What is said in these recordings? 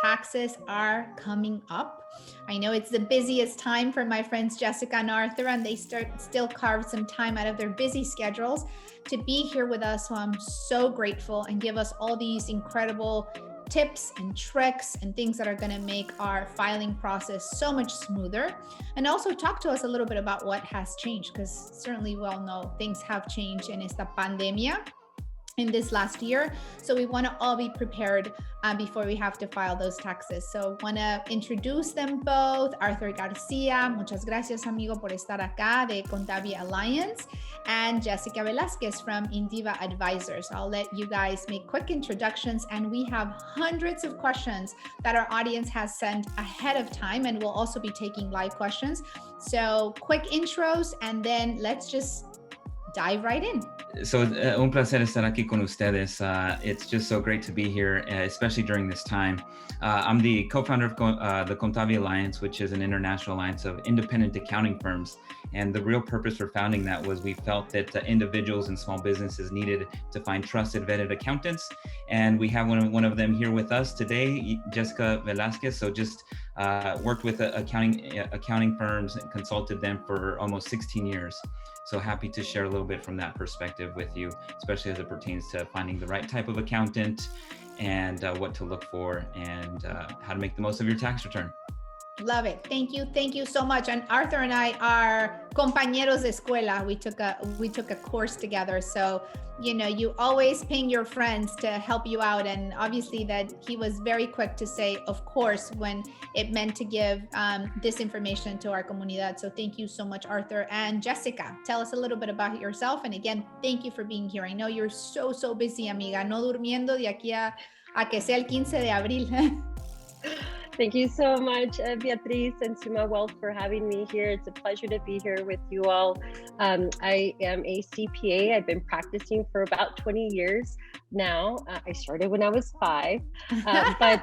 taxes are coming up. I know it's the busiest time for my friends Jessica and Arthur, and they still carve some time out of their busy schedules to be here with us. So I'm so grateful and give us all these incredible tips and tricks and things that are going to make our filing process so much smoother, and also talk to us a little bit about what has changed, because certainly we all know things have changed in esta pandemia in this last year. So we want to all be prepared before we have to file those taxes. So want to introduce them both. Arthur Garcia, muchas gracias amigo por estar acá, de Contavia Alliance, and Jessica Velasquez from Indiva Advisors. I'll let you guys make quick introductions, and we have hundreds of questions that our audience has sent ahead of time, and we'll also be taking live questions. So quick intros, and then let's just dive right in. So un placer estar aquí con ustedes. It's just so great to be here, especially during this time. I'm the co-founder of the Contavia Alliance, which is an international alliance of independent accounting firms. And the real purpose for founding that was we felt that individuals and small businesses needed to find trusted, vetted accountants. And we have one of them here with us today, Jessica Velasquez. So just worked with accounting firms and consulted them for almost 16 years. So happy to share a little bit from that perspective with you, especially as it pertains to finding the right type of accountant and what to look for and how to make the most of your tax return. Love it. Thank you so much. And Arthur and I are compañeros de escuela. We took a course together. So, you know, you always ping your friends to help you out. And obviously that he was very quick to say, of course, when it meant to give this information to our comunidad. So thank you so much, Arthur. And Jessica, tell us a little bit about yourself. And again, thank you for being here. I know you're so busy, amiga. No durmiendo de aquí a que sea el 15 de abril. Thank you so much, Beatriz and SUMA Wealth, for having me here. It's a pleasure to be here with you all. I am a CPA. I've been practicing for about 20 years now. I started when I was 5, but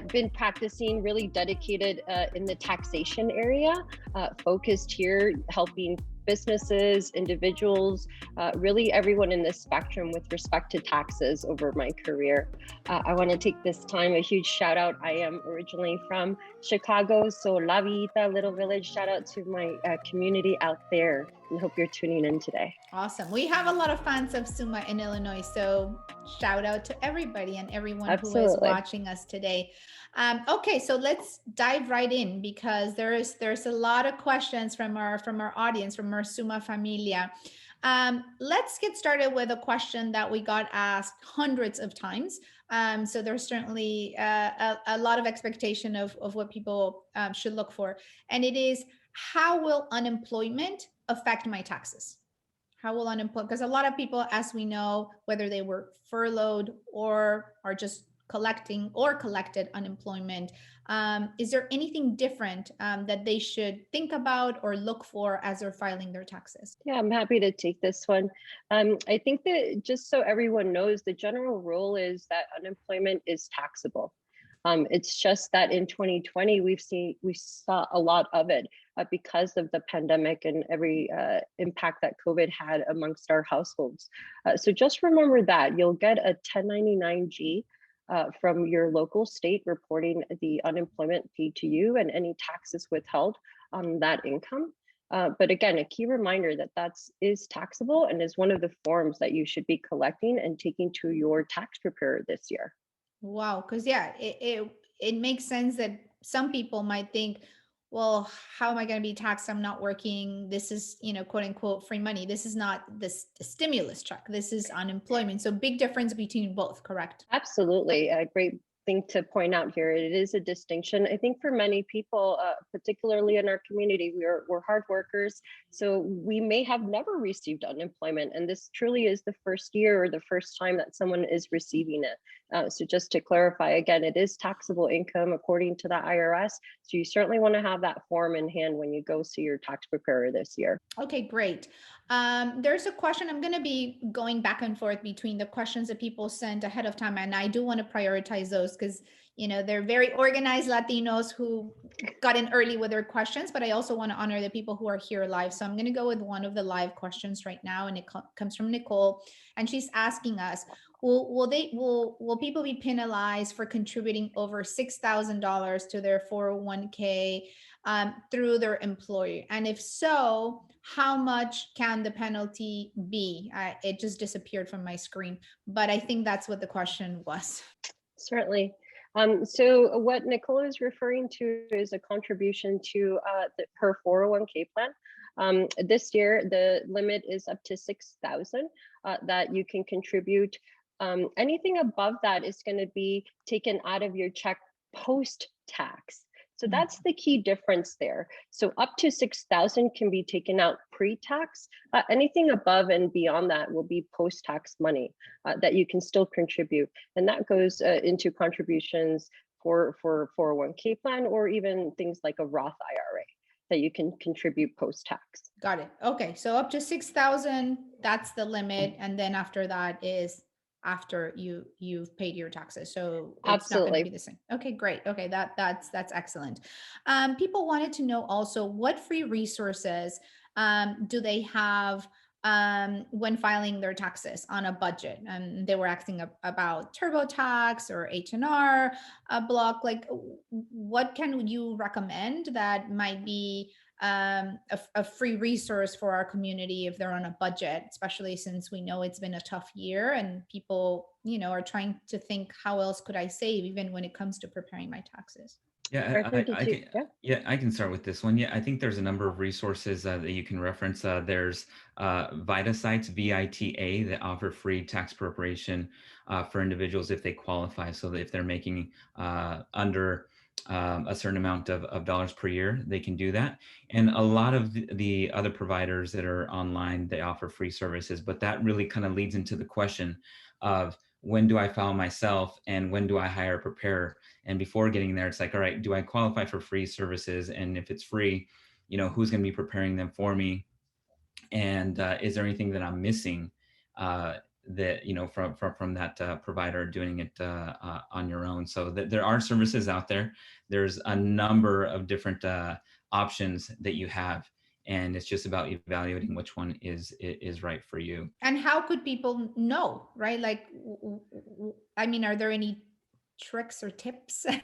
been practicing, really dedicated in the taxation area, focused here, helping businesses, individuals, really everyone in this spectrum with respect to taxes over my career. I want to take this time, a huge shout out. I am originally from Chicago, so La Villita, little village, shout out to my community out there, and hope you're tuning in today. Awesome. We have a lot of fans of SUMA in Illinois, so shout out to everybody and everyone Absolutely. Who is watching us today. Okay, so let's dive right in, because there's a lot of questions from our audience, from our SUMA familia. Let's get started with a question that we got asked hundreds of times. So there's certainly a lot of expectation of what people should look for. And it is, how will unemployment affect my taxes? How will unemployment, because a lot of people, as we know, whether they were furloughed or are just collected unemployment, is there anything different that they should think about or look for as they're filing their taxes? Yeah, I'm happy to take this one. I think that just so everyone knows, the general rule is that unemployment is taxable. It's just that in 2020, we saw a lot of it because of the pandemic and every impact that COVID had amongst our households. So just remember that you'll get a 1099-G from your local state reporting the unemployment paid to you and any taxes withheld on that income. But again, a key reminder that is taxable and is one of the forms that you should be collecting and taking to your tax preparer this year. Wow, because yeah, it makes sense that some people might think, well, how am I going to be taxed? I'm not working. This is, quote unquote, free money. This is not the stimulus check. This is unemployment. So big difference between both, correct? Absolutely. A great thing to point out here. It is a distinction. I think for many people, particularly in our community, we're hard workers. So we may have never received unemployment. And this truly is the first year or the first time that someone is receiving it. So just to clarify, again, it is taxable income according to the IRS. So you certainly want to have that form in hand when you go see your tax preparer this year. Okay, great. There's a question. I'm going to be going back and forth between the questions that people sent ahead of time, and I do want to prioritize those because, they're very organized Latinos who got in early with their questions, but I also want to honor the people who are here live. So I'm going to go with one of the live questions right now, and it comes from Nicole, and she's asking us, will people be penalized for contributing over $6,000 to their 401k through their employer? And if so, how much can the penalty be? It just disappeared from my screen, but I think that's what the question was. Certainly. So what Nicole is referring to is a contribution to her 401k plan. This year, the limit is up to 6,000 that you can contribute. Anything above that is going to be taken out of your check post-tax. So that's the key difference there. So up to 6,000 can be taken out pre-tax. Anything above and beyond that will be post-tax money that you can still contribute. And that goes into contributions for 401k plan, or even things like a Roth IRA that you can contribute post-tax. Got it. Okay, so up to 6,000, that's the limit. And then after that is after you've paid your taxes, so it's Absolutely not going to be the same. Okay, great. Okay, that's excellent. People wanted to know also, what free resources do they have when filing their taxes on a budget? And they were asking about TurboTax or H&R block. Like, what can you recommend that might be a free resource for our community if they're on a budget, especially since we know it's been a tough year and people, are trying to think, how else could I save, even when it comes to preparing my taxes? Yeah, I can start with this one. Yeah, I think there's a number of resources that you can reference. There's VITA sites, VITA, that offer free tax preparation for individuals if they qualify. So that if they're making under a certain amount of dollars per year, they can do that. And a lot of the other providers that are online, they offer free services, but that really kind of leads into the question of, when do I file myself and when do I hire a preparer? And before getting there, it's like, all right, do I qualify for free services? And if it's free, who's going to be preparing them for me? And is there anything that I'm missing that, from that provider doing it on your own? So there are services out there. There's a number of different options that you have. And it's just about evaluating which one is right for you. And how could people know, right? Like, are there any tricks or tips that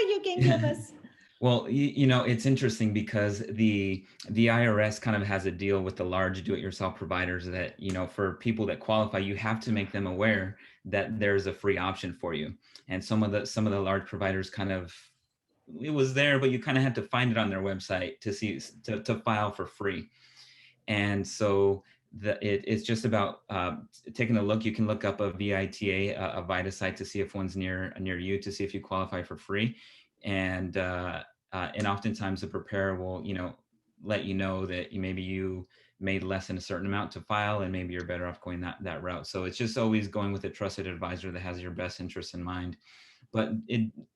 you can give us? Well, it's interesting because the IRS kind of has a deal with the large do-it-yourself providers that, for people that qualify, you have to make them aware that there's a free option for you. And some of the large providers kind of, it was there, but you kind of had to find it on their website to file for free. And so it's just about taking a look. You can look up a VITA, a VITA site, to see if one's near you, to see if you qualify for free. And oftentimes the preparer will, let you know that maybe you made less than a certain amount to file, and maybe you're better off going that route. So it's just always going with a trusted advisor that has your best interests in mind. But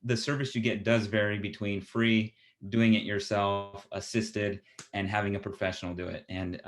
the service you get does vary between free, doing it yourself, assisted, and having a professional do it. And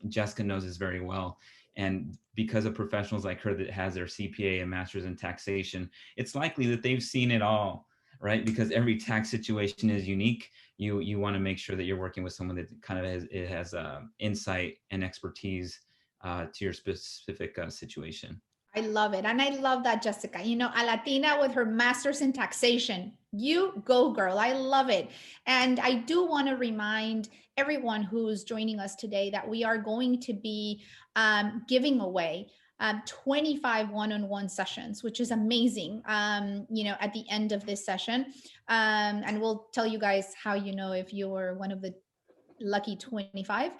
Jessica knows this very well. And because of professionals like her that has their CPA and master's in taxation, it's likely that they've seen it all, right? Because every tax situation is unique. You want to make sure that you're working with someone that kind of has insight and expertise to your specific situation. I love it. And I love that, Jessica. A Latina with her master's in taxation. You go, girl. I love it. And I do want to remind everyone who's joining us today that we are going to be giving away 25 one-on-one sessions, which is amazing, at the end of this session. And we'll tell you guys how if you were one of the lucky 25.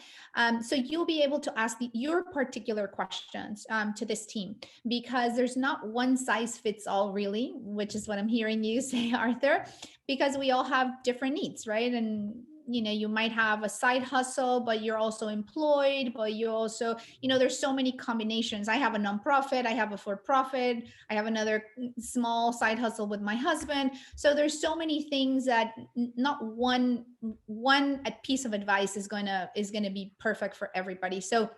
So you'll be able to ask your particular questions to this team, because there's not one size fits all, really, which is what I'm hearing you say, Arthur, because we all have different needs, right? And you might have a side hustle, but you're also employed, but you also, there's so many combinations. I have a nonprofit, I have a for-profit, I have another small side hustle with my husband. So there's so many things that not one piece of advice is gonna be perfect for everybody. So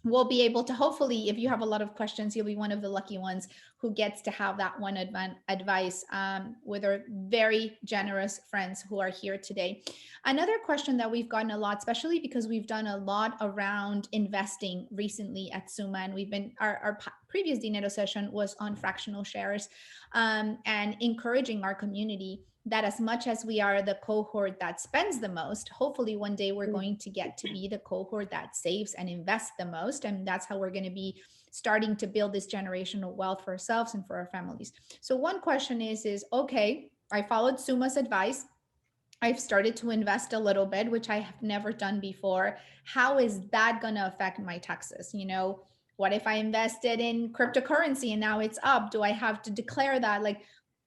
we'll be able to, hopefully, if you have a lot of questions, you'll be one of the lucky ones who gets to have that one advice with our very generous friends who are here today. Another question that we've gotten a lot, especially because we've done a lot around investing recently at SUMA, and we've been, our previous Dinero session was on fractional shares, and encouraging our community that as much as we are the cohort that spends the most, hopefully one day we're going to get to be the cohort that saves and invests the most. And that's how we're going to be starting to build this generational wealth for ourselves and for our families. So one question is, okay, I followed Suma's advice. I've started to invest a little bit, which I have never done before. How is that going to affect my taxes? You know, what if I invested in cryptocurrency and now it's up? Do I have to declare that? Like,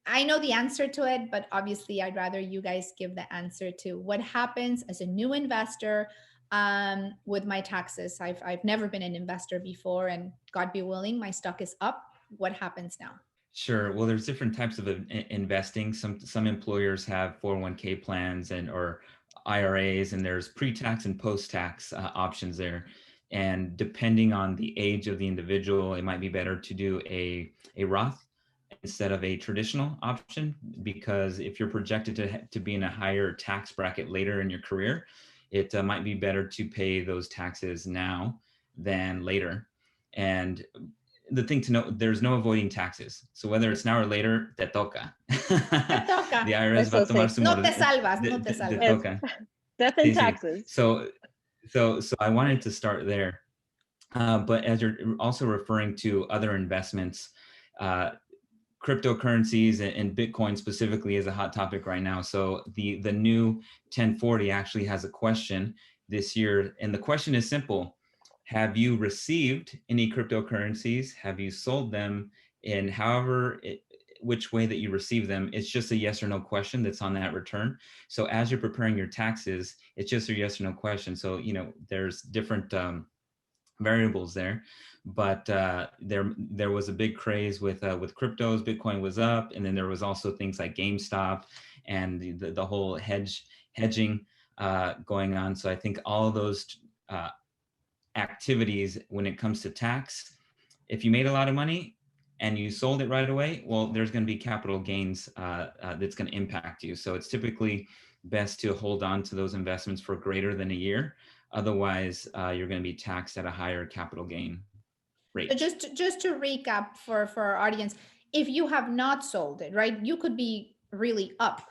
I know the answer to it, but obviously I'd rather you guys give the answer to what happens as a new investor with my taxes. I've never been an investor before, and God be willing, my stock is up. What happens now? Sure. Well, there's different types of investing. Some employers have 401k plans and or IRAs, and there's pre-tax and post-tax options there. And depending on the age of the individual, it might be better to do a Roth instead of a traditional option, because if you're projected to be in a higher tax bracket later in your career, it might be better to pay those taxes now than later. And the thing to know, there's no avoiding taxes. So whether it's now or later, te toca. Te toca. The IRS va a tomar su No te salvas, no te salvas. Te toca. Death and Sí, sí. taxes. So I wanted to start there. But as you're also referring to other investments, cryptocurrencies and Bitcoin specifically is a hot topic right now. So the new 1040 actually has a question this year. And the question is simple. Have you received any cryptocurrencies? Have you sold them? And which way that you receive them, it's just a yes or no question that's on that return. So as you're preparing your taxes, it's just a yes or no question. So, you know, there's different variables there, but there was a big craze with cryptos. Bitcoin was up, and then there was also things like GameStop and the whole hedging going on. So I think all of those activities, when it comes to tax, if you made a lot of money and you sold it right away, well, there's going to be capital gains that's going to impact you. So it's typically best to hold on to those investments for greater than a year. Otherwise, you're going to be taxed at a higher capital gain rate. So just to recap for our audience, if you have not sold it, right, you could be really up,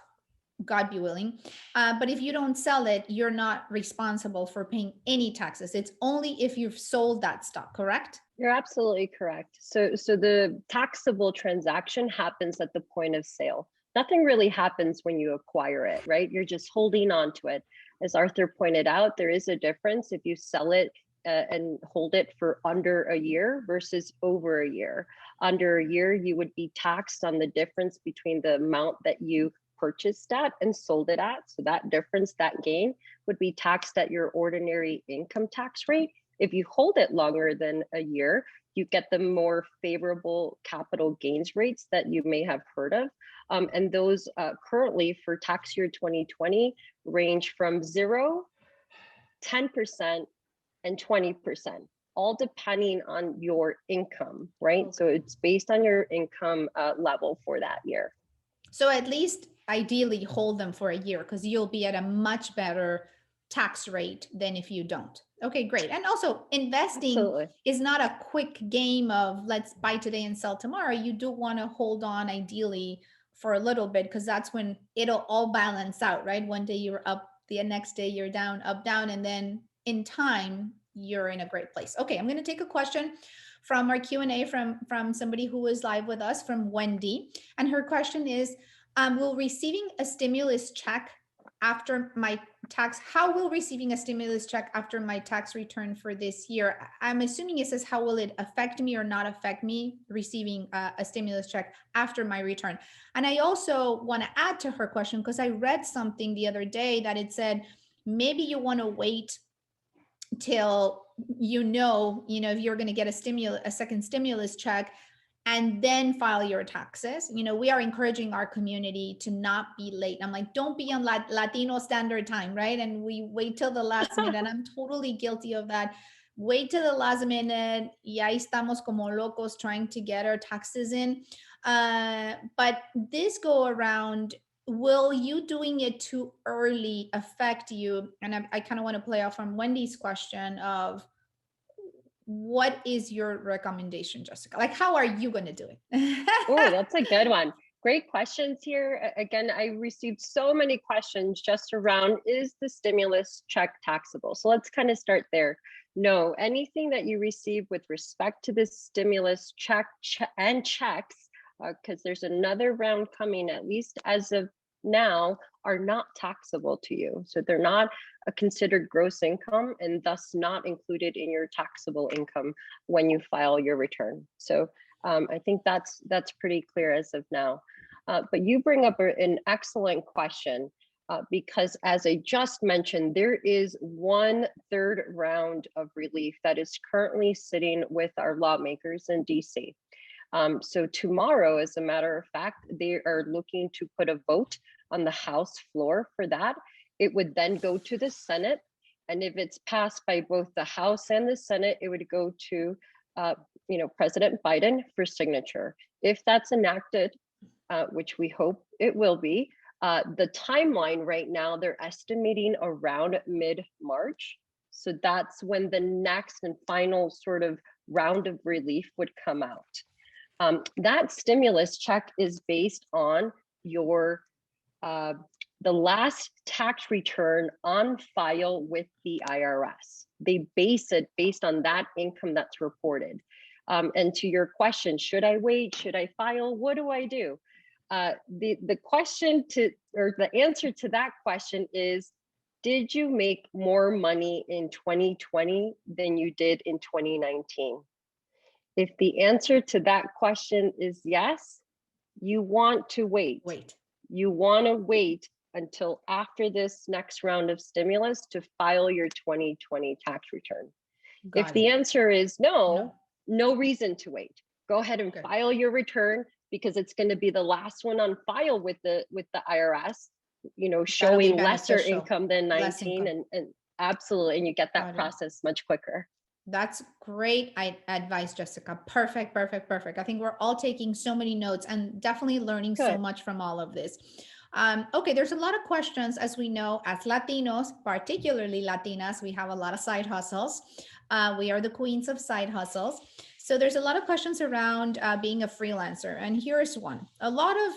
God be willing. But if you don't sell it, you're not responsible for paying any taxes. It's only if you've sold that stock, correct? You're absolutely correct. So the taxable transaction happens at the point of sale. Nothing really happens when you acquire it, right? You're just holding on to it. As Arthur pointed out, there is a difference if you sell it and hold it for under a year versus over a year. Under a year, you would be taxed on the difference between the amount that you purchased at and sold it at. So that difference, that gain, would be taxed at your ordinary income tax rate. If you hold it longer than a year, you get the more favorable capital gains rates that you may have heard of. And those currently for tax year 2020 range from 0, 10%, and 20%, all depending on your income, right? So it's based on your income level for that year. So at least ideally hold them for a year, because you'll be at a much better tax rate than if you don't. Okay, great. And also investing Absolutely. is not a quick game of let's buy today and sell tomorrow. You do want to hold on ideally for a little bit, because that's when it'll all balance out, right? One day you're up, the next day you're down, up, down, and then in time you're in a great place. Okay, I'm going to take a question from our Q&A from somebody who was live with us, from Wendy. And her question is, will receiving a stimulus check after my tax, how will receiving a stimulus check after my tax return for this year? I'm assuming it says, how will it affect me or not affect me receiving a stimulus check after my return? And I also want to add to her question, because I read something the other day that it said, maybe you want to wait till you know if you're going to get a second stimulus check, and then file your taxes. We are encouraging our community to not be late. I'm like, don't be on Latino standard time, right? And we wait till the last minute, and I'm totally guilty of that. wait to the last minute. Y ahí estamos como locos trying to get our taxes in. But this go around, will you doing it too early affect you? And I kind of want to play off from Wendy's question of what is your recommendation, Jessica? Like, how are you going to do it? Oh, that's a good one. Great questions here. Again, I received so many questions just around, is the stimulus check taxable? So let's kind of start there. No, anything that you receive with respect to this stimulus check and checks, because there's another round coming, at least as of now, are not taxable to you. So they're not considered gross income and thus not included in your taxable income when you file your return. So I think that's pretty clear as of now. But you bring up an excellent question because as I just mentioned, there is 1/3 round of relief that is currently sitting with our lawmakers in DC. So tomorrow, as a matter of fact, they are looking to put a vote on the House floor for that. It would then go to the Senate. And if it's passed by both the House and the Senate, it would go to President Biden for signature. If that's enacted, which we hope it will be, the timeline right now, they're estimating around mid-March. So that's when the next and final sort of round of relief would come out. That stimulus check is based on your the last tax return on file with the IRS. They base it based on that income that's reported. And to your question, should I wait? Should I file? What do I do? The question or the answer to that question is, did you make more money in 2020 than you did in 2019? If the answer to that question is yes, you want to wait. You want to wait until after this next round of stimulus to file your 2020 tax return. If the answer is no reason to wait. Go ahead and file your return because it's going to be the last one on file with the IRS, showing lesser income than 19 and absolutely, and you get that process much quicker. That's great advice, Jessica. Perfect. I think we're all taking so many notes and definitely learning so much from all of this. Okay, there's a lot of questions, as we know, as Latinos, particularly Latinas, we have a lot of side hustles. We are the queens of side hustles. So there's a lot of questions around being a freelancer. And here's one. A lot of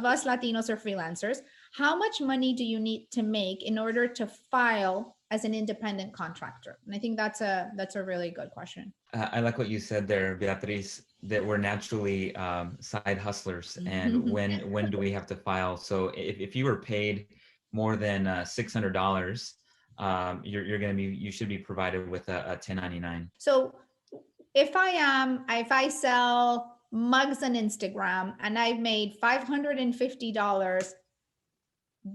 us Latinos are freelancers. How much money do you need to make in order to file as an independent contractor? And I think that's a really good question. I like what you said there, Beatriz, that we're naturally side hustlers. And when do we have to file? So if you were paid more than $600, you should be provided with a 1099. So if I sell mugs on Instagram and I've made $550,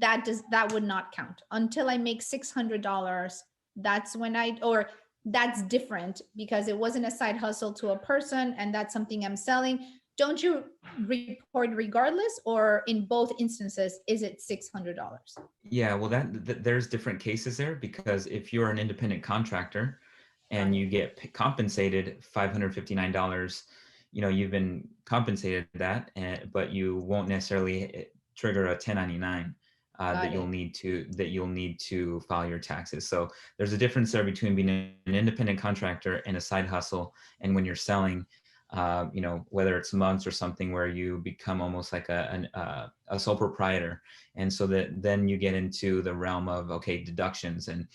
that would not count until I make $600. That's when that's different because it wasn't a side hustle to a person and that's something I'm selling. Don't you report regardless, or in both instances, is it $600? Yeah, well, there's different cases there, because if you're an independent contractor and you get compensated $559, you've been compensated that, but you won't necessarily trigger a 1099. That you'll need to file your taxes. So there's a difference there between being an independent contractor and a side hustle. And when you're selling, whether it's mugs or something where you become almost like a sole proprietor. And so that then you get into the realm of, okay, deductions. And,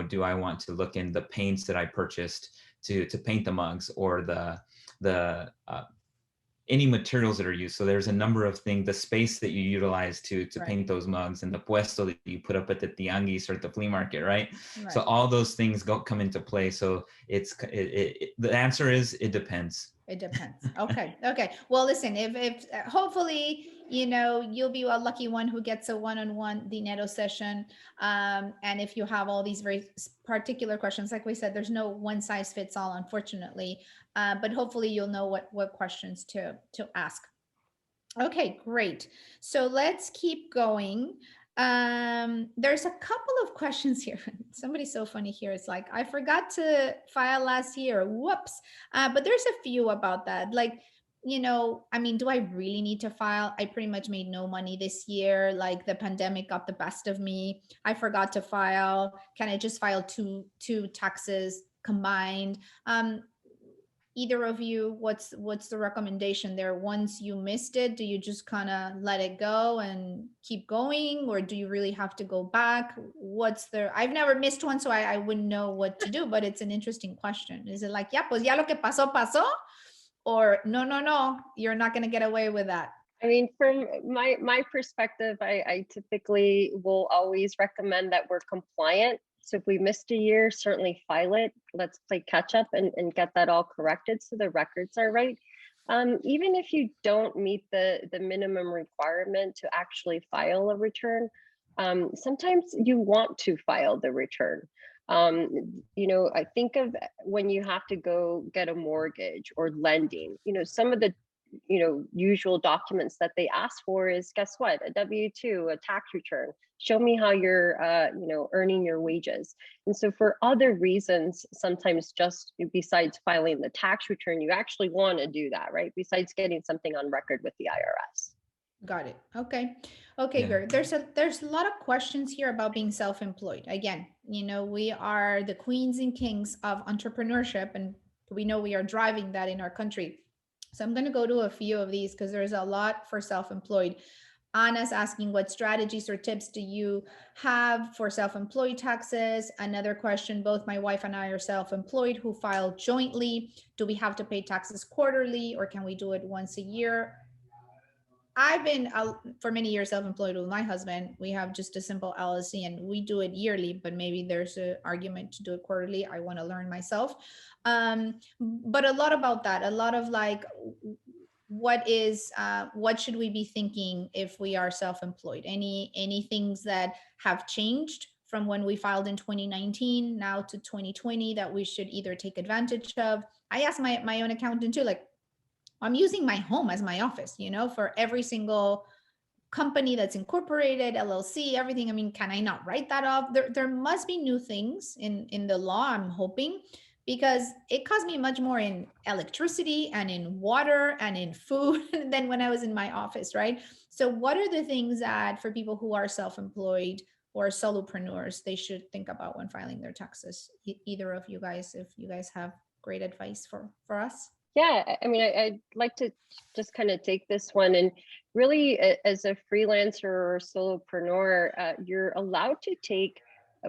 do I want to look in the paints that I purchased to paint the mugs, or the any materials that are used. So there's a number of things, the space that you utilize to paint those mugs, and the puesto that you put up at the tianguis or at the flea market, right? So all those things come into play. So the answer is, it depends. It depends. Okay. Well, listen, if hopefully, you'll be a lucky one who gets a one-on-one Dinero session. And if you have all these very particular questions, like we said, there's no one size fits all, unfortunately. But hopefully you'll know what questions to ask. Okay, great. So let's keep going. There's a couple of questions here. Somebody's so funny here. It's like, I forgot to file last year. Whoops. But there's a few about that. Like, I mean, do I really need to file? I pretty much made no money this year. Like the pandemic got the best of me. I forgot to file. Can I just file two taxes combined? Either of you, what's the recommendation there? Once you missed it, do you just kind of let it go and keep going, or do you really have to go back? I've never missed one, so I wouldn't know what to do, but it's an interesting question. Is it like, yeah, pues ya lo que pasó pasó, or no, you're not going to get away with that? I mean, from my perspective, I typically will always recommend that we're compliant. So if we missed a year, certainly file it. Let's play catch up and get that all corrected so the records are right. Even if you don't meet the minimum requirement to actually file a return, sometimes you want to file the return. I think of when you have to go get a mortgage or lending, some of the usual documents that they ask for is, guess what, a W-2, a tax return. Show me how you're earning your wages. And so for other reasons, sometimes just besides filing the tax return, you actually want to do that, right? Besides getting something on record with the IRS. Got it. Okay, good. There's a lot of questions here about being self-employed. Again, we are the queens and kings of entrepreneurship, and we know we are driving that in our country. So I'm going to go to a few of these because there's a lot for self-employed. Anna's asking, what strategies or tips do you have for self-employed taxes? Another question, both my wife and I are self-employed who file jointly. Do we have to pay taxes quarterly, or can we do it once a year? I've been for many years self-employed with my husband. We have just a simple LLC and we do it yearly, but maybe there's an argument to do it quarterly. I want to learn myself. But a lot about that, a lot of like, what should we be thinking if we are self-employed? Any things that have changed from when we filed in 2019 now to 2020 that we should either take advantage of? I asked my own accountant too, like, I'm using my home as my office, for every single company that's incorporated, LLC, everything. I mean, can I not write that off? There must be new things in the law, I'm hoping, because it cost me much more in electricity and in water and in food than when I was in my office, right? So what are the things that for people who are self-employed or solopreneurs, they should think about when filing their taxes? Either of you guys, if you guys have great advice for us. Yeah, I mean, I'd like to just kind of take this one, and really as a freelancer or solopreneur, you're allowed to take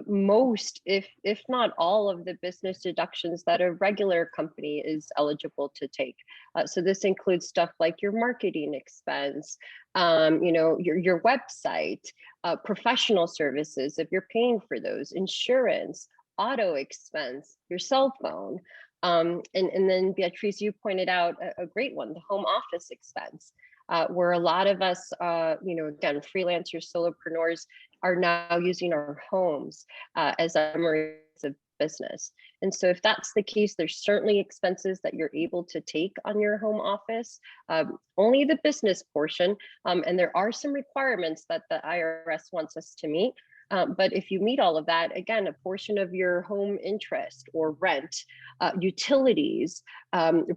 most, if not all, of the business deductions that a regular company is eligible to take. So this includes stuff like your marketing expense, your website, professional services, if you're paying for those, insurance, auto expense, your cell phone. And then Beatriz, you pointed out a great one, the home office expense, where a lot of us, again, freelancers, solopreneurs are now using our homes as a means of business. And so if that's the case, there's certainly expenses that you're able to take on your home office, only the business portion. And there are some requirements that the IRS wants us to meet. But if you meet all of that, again, a portion of your home interest or rent, utilities,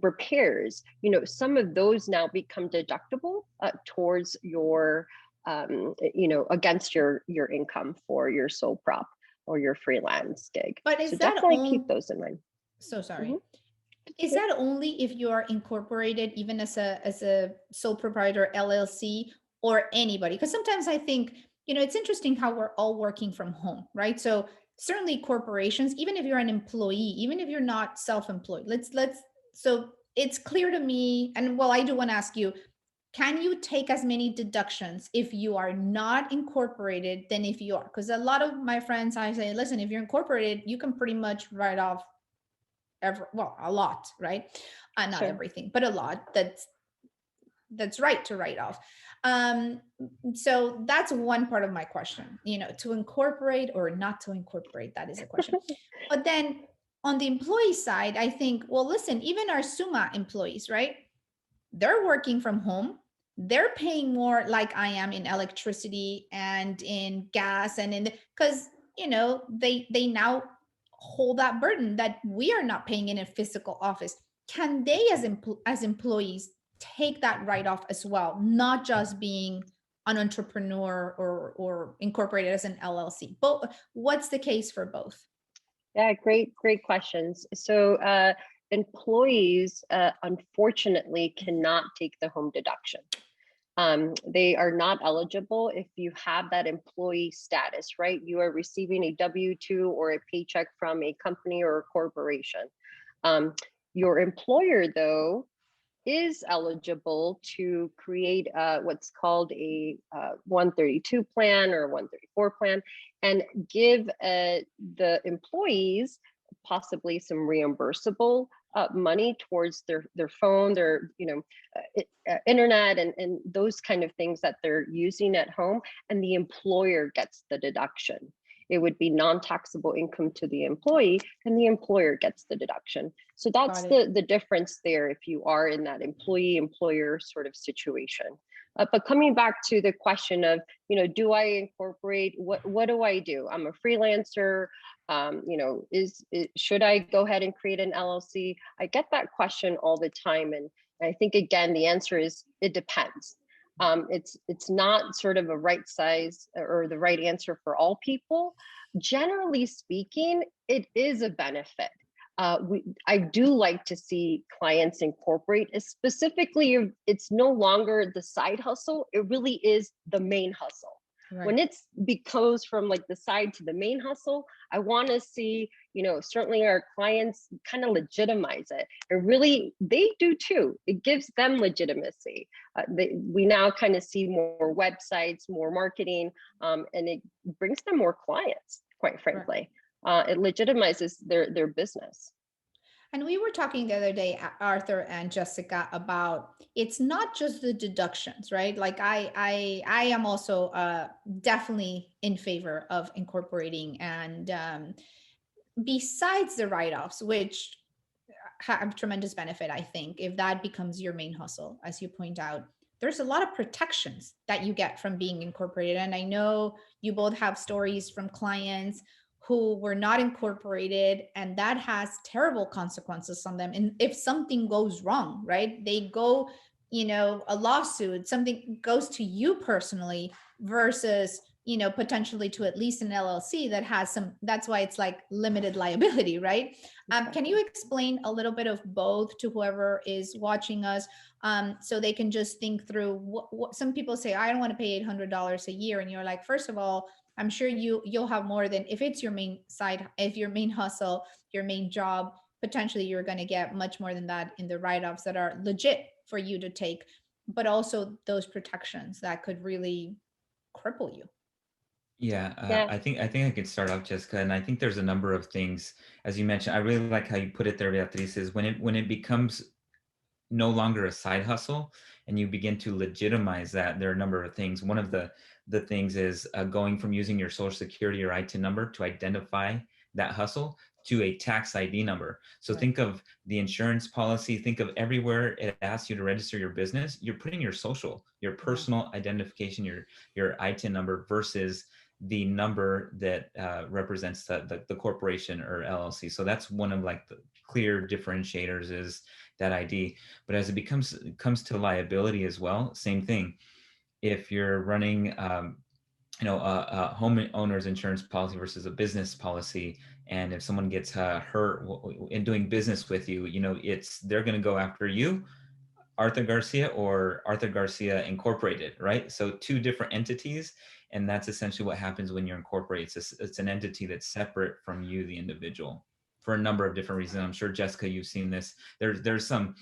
repairs, some of those now become deductible towards your, against your income for your sole prop or your freelance gig. But is so that definitely keep those in mind. So sorry. Mm-hmm. Is that only if you are incorporated, even as a sole proprietor LLC, or anybody? Because sometimes I think, it's interesting how we're all working from home, right? So certainly corporations, even if you're an employee, even if you're not self-employed, so it's clear to me, and well, I do want to ask you, can you take as many deductions if you are not incorporated than if you are? Because a lot of my friends, I say, listen, if you're incorporated, you can pretty much write off a lot, right? Not sure. Everything, but a lot that's right to write off. So that's one part of my question, to incorporate or not to incorporate, that is a question. But then on the employee side, I think, well, listen, even our SUMA employees, right? They're working from home. they're paying more like I am in electricity and in gas and in because they now hold that burden that we are not paying in a physical office. Can they as employees take that write off as well, not just being an entrepreneur or incorporated as an LLC? But what's the case for both? Yeah, great questions. So employees, unfortunately, cannot take the home deduction. They are not eligible if you have that employee status, right? You are receiving a W-2 or a paycheck from a company or a corporation. Your employer, though, is eligible to create what's called a 132 plan or 134 plan and give the employees possibly some reimbursable money towards their phone, their internet, and those kind of things that they're using at home, and the employer gets the deduction. It would be non-taxable income to the employee, and the employer gets the deduction. So that's the difference there if you are in that employee-employer sort of situation. But coming back to the question of, do I incorporate? What do I do? I'm a freelancer. Should I go ahead and create an LLC? I get that question all the time, and I think again the answer is it depends. It's not sort of a right size or the right answer for all people. Generally speaking, it is a benefit. I do like to see clients incorporate, specifically if it's no longer the side hustle, it really is the main hustle. Right. When it's goes from like the side to the main hustle, I want to see, certainly our clients kind of legitimize it. And really, they do too. It gives them legitimacy. We now kind of see more websites, more marketing, and it brings them more clients, quite frankly. Right. It legitimizes their business. And we were talking the other day, Arthur and Jessica, about it's not just the deductions, right? Like I am also definitely in favor of incorporating, and besides the write-offs, which have tremendous benefit, I think, if that becomes your main hustle, as you point out, there's a lot of protections that you get from being incorporated. And I know you both have stories from clients who were not incorporated, and that has terrible consequences on them. And if something goes wrong, right, they go, a lawsuit, something goes to you personally versus, potentially to at least an LLC that has some, that's why it's like limited liability, right? Can you explain a little bit of both to whoever is watching us, so they can just think through what some people say, I don't want to pay $800 a year. And you're like, first of all, I'm sure you'll have more than, if it's your main side, if your main hustle, your main job, potentially you're going to get much more than that in the write-offs that are legit for you to take, but also those protections that could really cripple you. Yeah, I think I could start off, Jessica, and I think there's a number of things, as you mentioned. I really like how you put it there, Beatriz, is when it becomes no longer a side hustle and you begin to legitimize that, there are a number of things. One of the things is going from using your social security or ITIN number to identify that hustle to a tax ID number. So right. Think of the insurance policy, think of everywhere it asks you to register your business, you're putting your social, your personal identification, your ITIN number versus the number that represents the corporation or LLC. So that's one of like the clear differentiators is that ID. But as it comes to liability as well, same thing. If you're running, a home owner's insurance policy versus a business policy, and if someone gets hurt in doing business with you, they're going to go after you, Arthur Garcia, or Arthur Garcia Incorporated, right? So two different entities, and that's essentially what happens when you're incorporated. It's an entity that's separate from you, the individual, for a number of different reasons. I'm sure, Jessica, you've seen this. There's some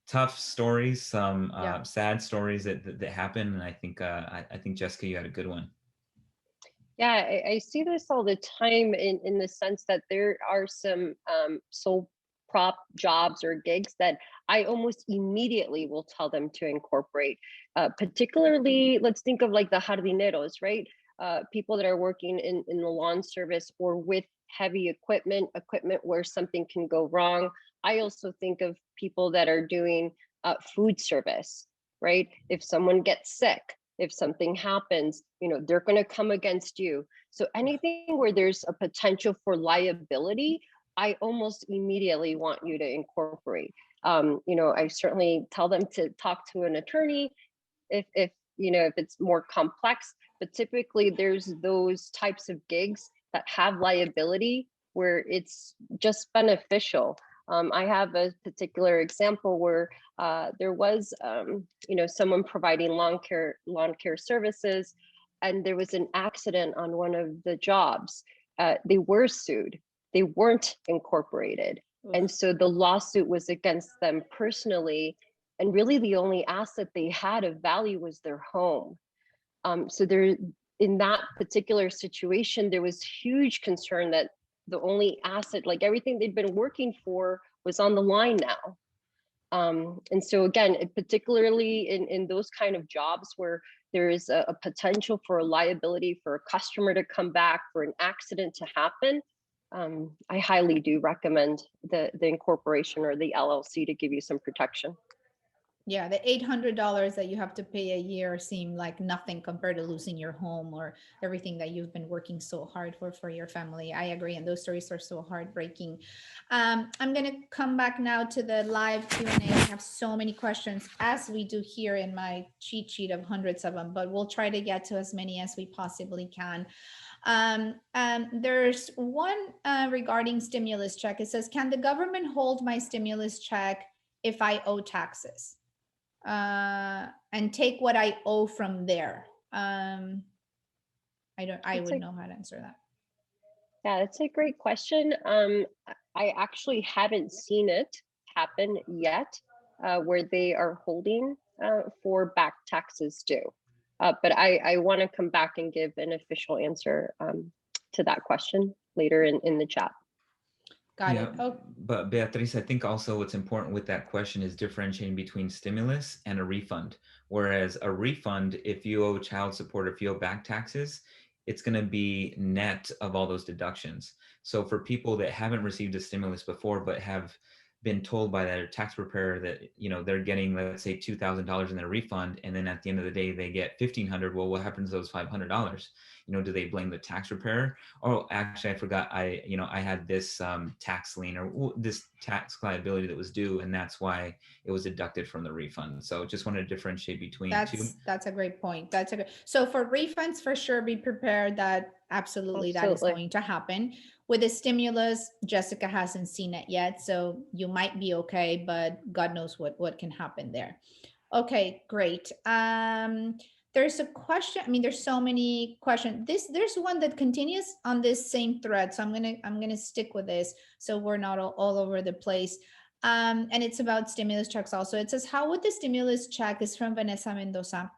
tough stories, some sad stories that happen, and I think Jessica, you had a good one. Yeah, I see this all the time in the sense that there are some sole prop jobs or gigs that I almost immediately will tell them to incorporate. Particularly, let's think of like the jardineros, right? People that are working in the lawn service or with heavy equipment where something can go wrong. I also think of people that are doing food service. right? If someone gets sick, if something happens, they're going to come against you. So anything where there's a potential for liability, I almost immediately want you to incorporate. I certainly tell them to talk to an attorney if it's more complex, but typically there's those types of gigs that have liability where it's just beneficial. I have a particular example where there was someone providing lawn care services, and there was an accident on one of the jobs. They were sued. They weren't incorporated. And so the lawsuit was against them personally, and really the only asset they had of value was their home. So there, in that particular situation, there was huge concern that the only asset, like everything they'd been working for, was on the line now. And so again, particularly in those kind of jobs where there is a potential for a liability for a customer to come back, for an accident to happen, I highly do recommend the incorporation or the LLC to give you some protection. Yeah, the $800 that you have to pay a year seem like nothing compared to losing your home or everything that you've been working so hard for your family. I agree, and those stories are so heartbreaking. I'm going to come back now to the live Q&A. I have so many questions, as we do here in my cheat sheet of hundreds of them, but we'll try to get to as many as we possibly can. There's one regarding stimulus check. It says, can the government hold my stimulus check if I owe taxes? And take what I owe from there. I would know how to answer that. Yeah, that's a great question. I actually haven't seen it happen yet, where they are holding for back taxes due. But I want to come back and give an official answer to that question later in the chat. Got it. Oh. But Beatriz, I think also what's important with that question is differentiating between stimulus and a refund. Whereas a refund, if you owe child support, if you owe back taxes, it's going to be net of all those deductions. So for people that haven't received a stimulus before, but have been told by their tax preparer that, they're getting, let's say, $2,000 in their refund, and then at the end of the day, they get $1,500. Well, what happens to those $500? Do they blame the tax preparer? Oh, actually, I forgot. I had this tax lien or this tax liability that was due, and that's why it was deducted from the refund. So just wanted to differentiate between two. That's a great point. So for refunds, for sure, be prepared that absolutely that is going to happen. With the stimulus, Jessica hasn't seen it yet, so you might be okay, but God knows what can happen there. Okay, great. There's a question. I mean, there's so many questions. There's one that continues on this same thread, so I'm gonna stick with this, so we're not all over the place. And it's about stimulus checks also. It says, how would the stimulus check, is from Vanessa Mendoza.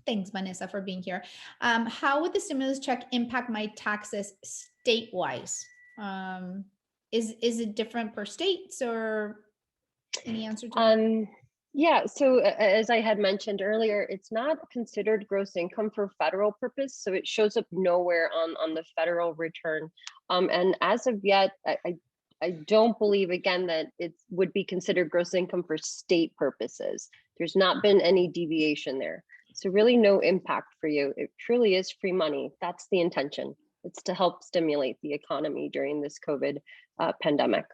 Thanks, Vanessa, for being here. How would the stimulus check impact my taxes state-wise? Is it different per states, or any answer to that? Yeah, so as I had mentioned earlier, it's not considered gross income for federal purpose, so it shows up nowhere on the federal return. And as of yet, I don't believe, again, that it would be considered gross income for state purposes. There's not been any deviation there. So really no impact for you. It truly is free money. That's the intention. It's to help stimulate the economy during this COVID pandemic.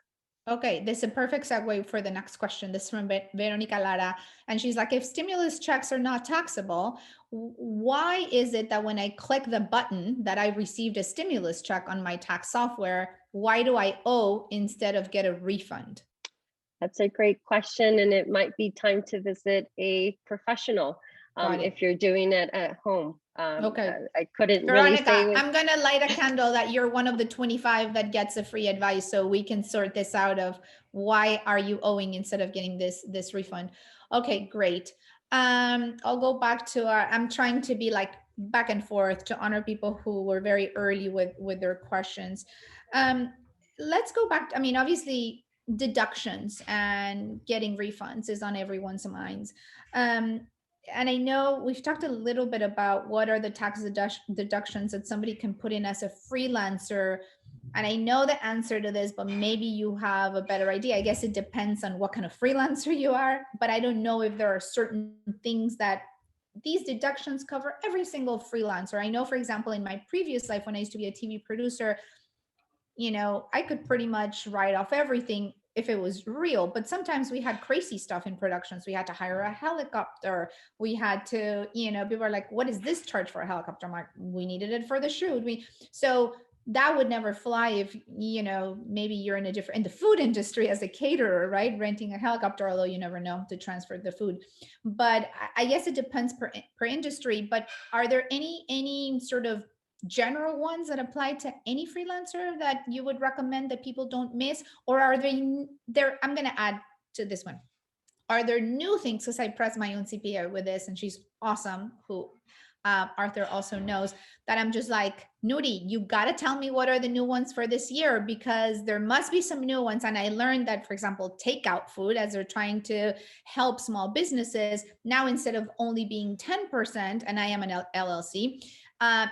Okay, this is a perfect segue for the next question. This is from Veronica Lara. And she's like, if stimulus checks are not taxable, why is it that when I click the button that I received a stimulus check on my tax software, why do I owe instead of get a refund? That's a great question, and it might be time to visit a professional if you're doing it at home. Okay. I couldn't Veronica, really say. I'm going to light a candle that you're one of the 25 that gets a free advice, so we can sort this out of why are you owing instead of getting this refund. Okay, great. I'll go back to I'm trying to be like back and forth to honor people who were very early with their questions. Let's go back. I mean, obviously, deductions and getting refunds is on everyone's minds. And I know we've talked a little bit about what are the tax deductions that somebody can put in as a freelancer And I know the answer to this, but maybe you have a better idea. I guess it depends on what kind of freelancer you are, but I don't know if there are certain things that these deductions cover every single freelancer. I know, for example, in my previous life, when I used to be a TV producer, I could pretty much write off everything if it was real. But sometimes we had crazy stuff in productions. We had to hire a helicopter. We had to, people are like, what is this charge for a helicopter? I'm like, we needed it for the shoot. So that would never fly if, maybe you're in the food industry as a caterer, right? Renting a helicopter, although you never know to transfer the food. But I guess it depends per industry. But are there any sort of general ones that apply to any freelancer that you would recommend that people don't miss? Or are there, I'm going to add to this one, are there new things? Because I press my own CPA with this and she's awesome, who Arthur also knows, that I'm just like, Nudi, you got to tell me what are the new ones for this year, because there must be some new ones. And I learned that, for example, takeout food, as they're trying to help small businesses, now instead of only being 10%, and I am an LLC,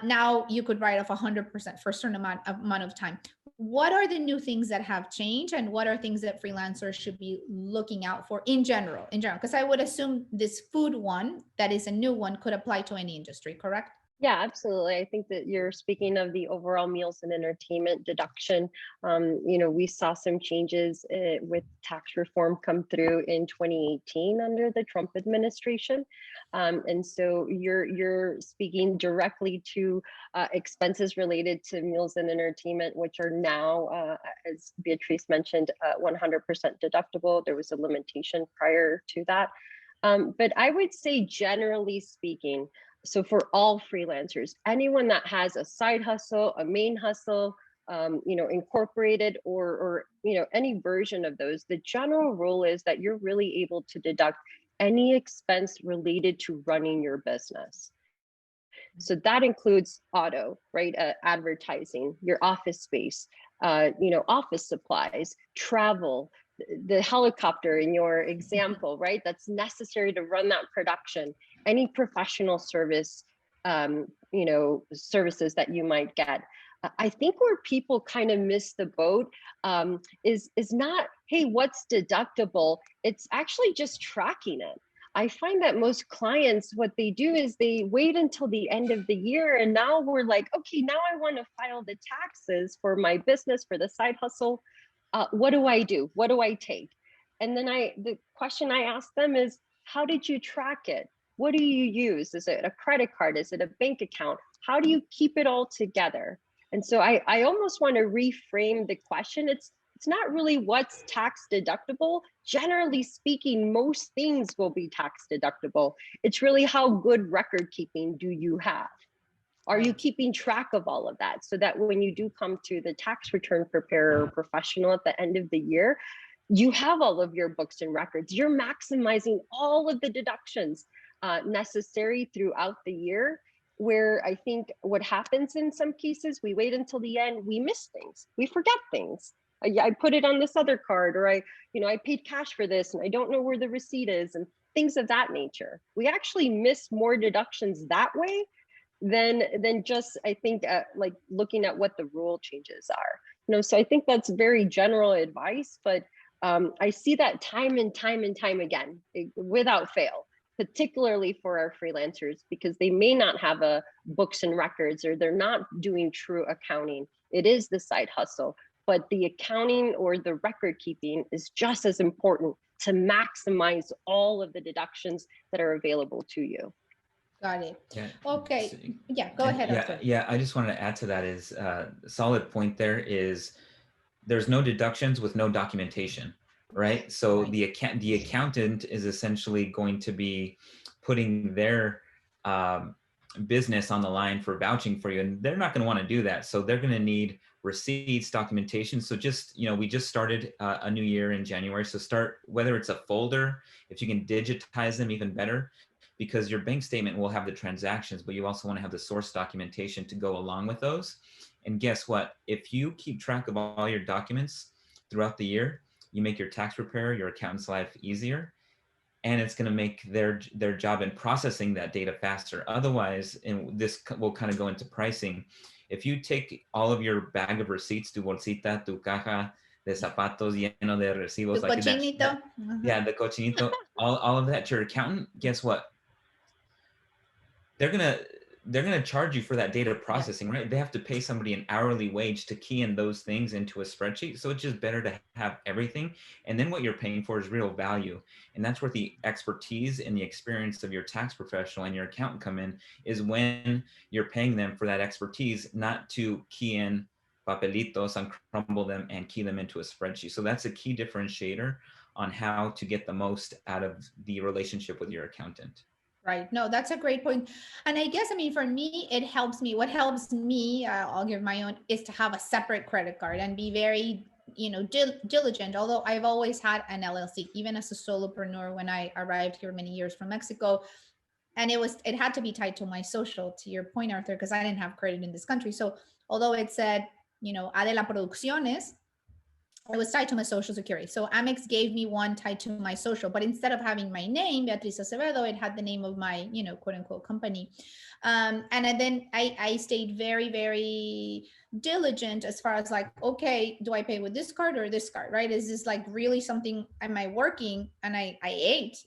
now you could write off 100% for a certain amount of time. What are the new things that have changed, and what are things that freelancers should be looking out for in general? Because I would assume this food one, that is a new one, could apply to any industry, correct? Yeah, absolutely. I think that you're speaking of the overall meals and entertainment deduction. We saw some changes with tax reform come through in 2018 under the Trump administration. And so you're speaking directly to expenses related to meals and entertainment, which are now, as Beatriz mentioned, 100% deductible. There was a limitation prior to that. But I would say, generally speaking, so for all freelancers, anyone that has a side hustle, a main hustle, incorporated or any version of those, the general rule is that you're really able to deduct any expense related to running your business. So that includes auto, right? Advertising, your office space, office supplies, travel, the helicopter in your example, right? That's necessary to run that production. Any professional service, services that you might get. I think where people kind of miss the boat is not, hey, what's deductible? It's actually just tracking it. I find that most clients, what they do is they wait until the end of the year, and now we're like, okay, now I want to file the taxes for my business, for the side hustle. What do I do? What do I take? And then the question I ask them is, how did you track it? What do you use? Is it a credit card? Is it a bank account? How do you keep it all together? And so I almost want to reframe the question. It's not really what's tax deductible. Generally speaking, most things will be tax deductible. It's really how good record keeping do you have? Are you keeping track of all of that, so that when you do come to the tax return preparer or professional at the end of the year, you have all of your books and records. You're maximizing all of the deductions necessary throughout the year, where I think what happens in some cases, we wait until the end, we miss things, we forget things. I put it on this other card, or I paid cash for this and I don't know where the receipt is, and things of that nature. We actually miss more deductions that way than just, I think, like looking at what the rule changes are. So I think that's very general advice, but I see that time and time again, without fail, particularly for our freelancers, because they may not have a books and records, or they're not doing true accounting. It is the side hustle, but the accounting or the record keeping is just as important to maximize all of the deductions that are available to you. Got it. Yeah. Okay. Yeah, go ahead. Arthur. Yeah, I just wanted to add to that is solid point there is there's no deductions with no documentation, right? So the accountant is essentially going to be putting their business on the line for vouching for you, and they're not going to want to do that. So they're going to need receipts, documentation. So just, we just started a new year in January. So start, whether it's a folder, if you can digitize them, even better, because your bank statement will have the transactions, but you also want to have the source documentation to go along with those. And guess what? If you keep track of all your documents throughout the year, you make your tax preparer, your accountant's life easier, and it's going to make their job in processing that data faster. Otherwise, and this will kind of go into pricing, If you take all of your bag of receipts, tu bolsita, tu caja de zapatos lleno de recibos, Tu like cochinito. yeah, the cochinito, all of that to your accountant, guess what? They're gonna charge you for that data processing, right? They have to pay somebody an hourly wage to key in those things into a spreadsheet. So it's just better to have everything. And then what you're paying for is real value. And that's where the expertise and the experience of your tax professional and your accountant come in, is when you're paying them for that expertise, not to key in papelitos and crumble them and key them into a spreadsheet. So that's a key differentiator on how to get the most out of the relationship with your accountant. Right. No, that's a great point. And I guess, I mean, for me, it helps me. What helps me, I'll give my own, is to have a separate credit card and be very, diligent. Although I've always had an LLC, even as a solopreneur, when I arrived here many years from Mexico, and it had to be tied to my social, to your point, Arthur, because I didn't have credit in this country. So although it said, Adela Producciones, it was tied to my social security. So Amex gave me one tied to my social, but instead of having my name, Beatriz Acevedo, it had the name of my, quote unquote company. And then I stayed very, very diligent as far as like, okay, do I pay with this card or this card, right? Is this like really something, am I working and I ate,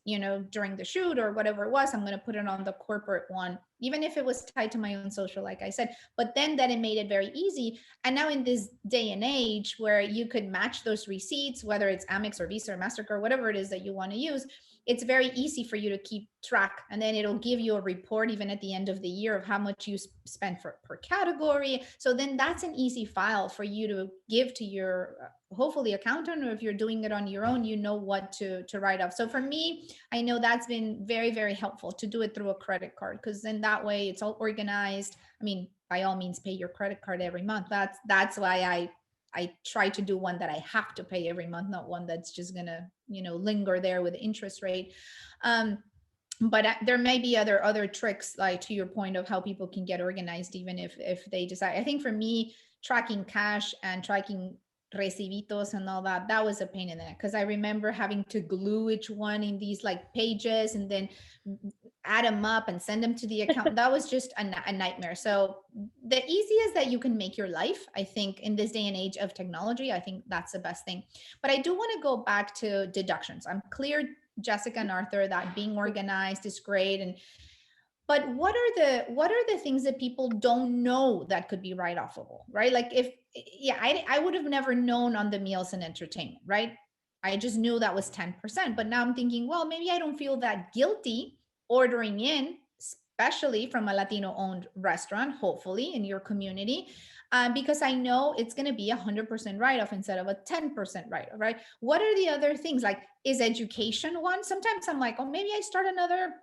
during the shoot or whatever it was, I'm going to put it on the corporate one, even if it was tied to my own social, like I said. But then that it made it very easy. And now in this day and age where you could match those receipts, whether it's Amex or Visa or MasterCard, whatever it is that you want to use, it's very easy for you to keep track. And then it'll give you a report even at the end of the year of how much you spent per category. So then that's an easy file for you to give to your hopefully accountant, or if you're doing it on your own, you know what to write off. So for me, I know that's been very, very helpful to do it through a credit card, because then that way it's all organized. I mean, by all means, pay your credit card every month. That's why I try to do one that I have to pay every month, not one that's just gonna, linger there with interest rate. But there may be other tricks, like to your point of how people can get organized, even if they decide. I think for me, tracking cash and tracking recibitos and all that was a pain in the neck, because I remember having to glue each one in these like pages and then add them up and send them to the account. That was just a nightmare. So the easiest that you can make your life, I think, in this day and age of technology, I think that's the best thing. But I do want to go back to deductions. I'm clear, Jessica and Arthur, that being organized is great, but what are the things that people don't know that could be write-offable, right? Like I would have never known on the meals and entertainment, right? I just knew that was 10%, but now I'm thinking, well, maybe I don't feel that guilty ordering in, especially from a Latino-owned restaurant, hopefully in your community, because I know it's going to be 100% write-off instead of a 10% write-off, right? What are the other things? Like, is education one? Sometimes I'm like, oh, maybe I start another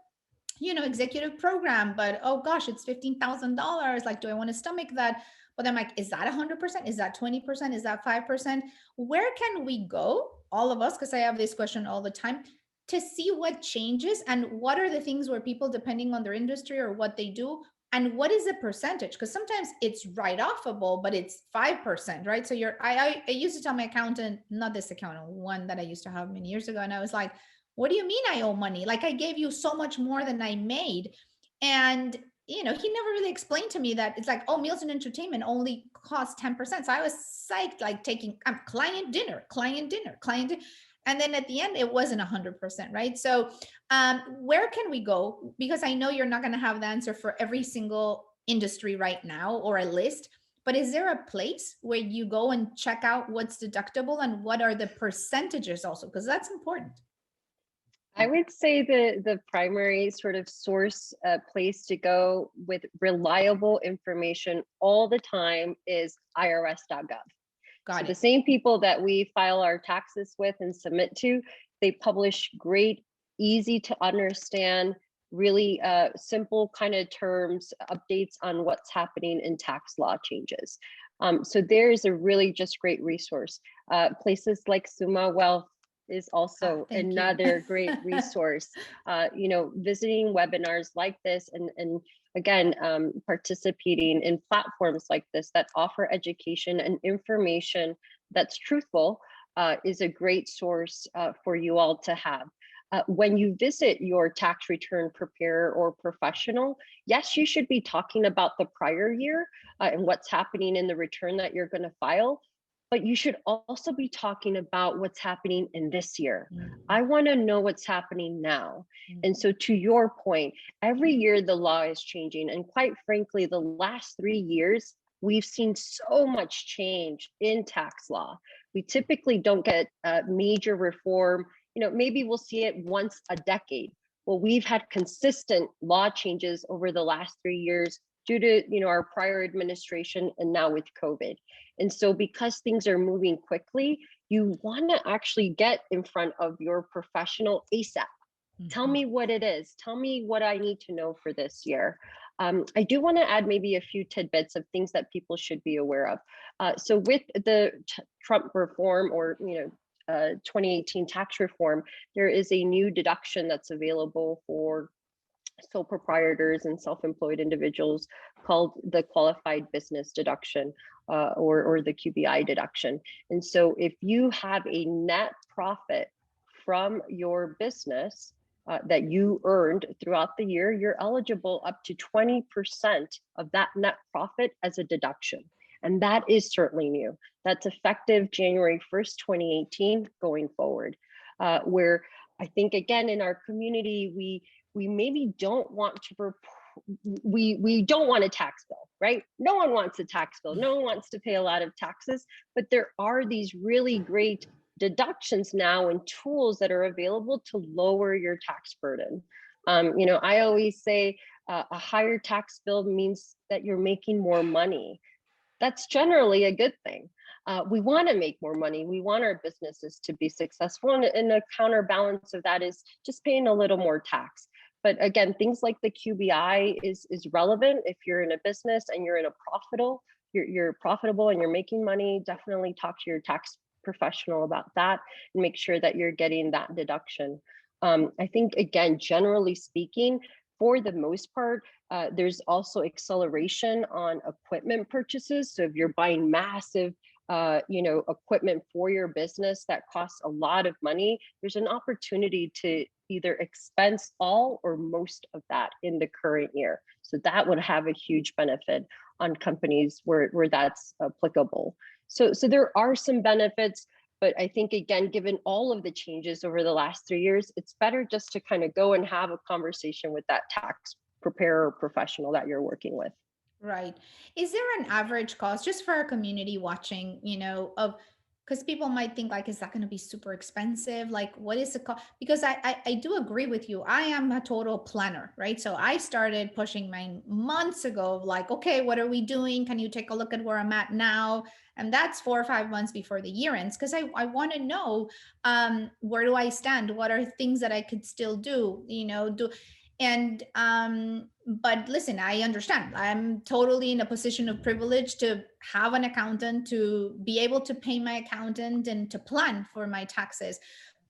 executive program, but oh gosh, it's $15,000. Like, do I want to stomach that? But I'm like, is that 100%? Is that 20%? Is that 5%? Where can we go, all of us? Because I have this question all the time, to see what changes and what are the things where people, depending on their industry or what they do, and what is the percentage? Because sometimes it's write-offable, but it's 5%, right? So I used to tell my accountant, not this accountant, one that I used to have many years ago, and I was like, what do you mean I owe money? Like, I gave you so much more than I made. And, he never really explained to me that it's like, oh, meals and entertainment only cost 10%. So I was psyched, like taking client dinner. And then at the end, it wasn't 100%, right? So where can we go? Because I know you're not going to have the answer for every single industry right now or a list. But is there a place where you go and check out what's deductible and what are the percentages also? Because that's important. I would say the primary sort of source place to go with reliable information all the time is irs.gov. So the same people that we file our taxes with and submit to, they publish great, easy to understand, really simple kind of terms, updates on what's happening in tax law changes. So there's a really just great resource. Places like SUMA Wealth is also another great resource. Visiting webinars like this and again, participating in platforms like this that offer education and information that's truthful is a great source for you all to have. when you visit your tax return preparer or professional, yes, you should be talking about the prior year and what's happening in the return that you're going to file. But you should also be talking about what's happening in this year. I want to know what's happening now. And so to your point, every year the law is changing. And quite frankly, the last 3 years, we've seen so much change in tax law. We typically don't get major reform. Maybe we'll see it once a decade. Well, we've had consistent law changes over the last 3 years due to our prior administration and now with COVID. And so because things are moving quickly, you want to actually get in front of your professional ASAP. Tell me what it is. Tell me what I need to know for this year. I do want to add maybe a few tidbits of things that people should be aware of. So with the Trump reform or 2018 tax reform, there is a new deduction that's available for sole proprietors and self-employed individuals called the qualified business deduction or the QBI deduction. And so if you have a net profit from your business that you earned throughout the year, you're eligible up to 20% of that net profit as a deduction. And that is certainly new. That's effective January 1st, 2018 going forward, where I think, again, in our community, we maybe don't want to, we don't want a tax bill, right? No one wants a tax bill. No one wants to pay a lot of taxes, but there are these really great deductions now and tools that are available to lower your tax burden. I always say a higher tax bill means that you're making more money. That's generally a good thing. We want to make more money. We want our businesses to be successful. And a counterbalance of that is just paying a little more tax. But again, things like the QBI is relevant if you're in a business and you're you're profitable and you're making money. Definitely talk to your tax professional about that and make sure that you're getting that deduction. I think, again, generally speaking, for the most part, there's also acceleration on equipment purchases. So if you're buying massive equipment for your business that costs a lot of money, there's an opportunity to either expense all or most of that in the current year. So that would have a huge benefit on companies where that's applicable. So there are some benefits, but I think, again, given all of the changes over the last 3 years, it's better just to kind of go and have a conversation with that tax preparer professional that you're working with. Right. Is there an average cost just for our community watching, of, because people might think like, is that going to be super expensive? Like, what is the cost? Because I do agree with you. I am a total planner, right? So I started pushing mine months ago, like, okay, what are we doing? Can you take a look at where I'm at now? And that's 4 or 5 months before the year ends, because I want to know, where do I stand? What are things that I could still do, and but listen, I understand. I'm totally in a position of privilege to have an accountant, to be able to pay my accountant and to plan for my taxes.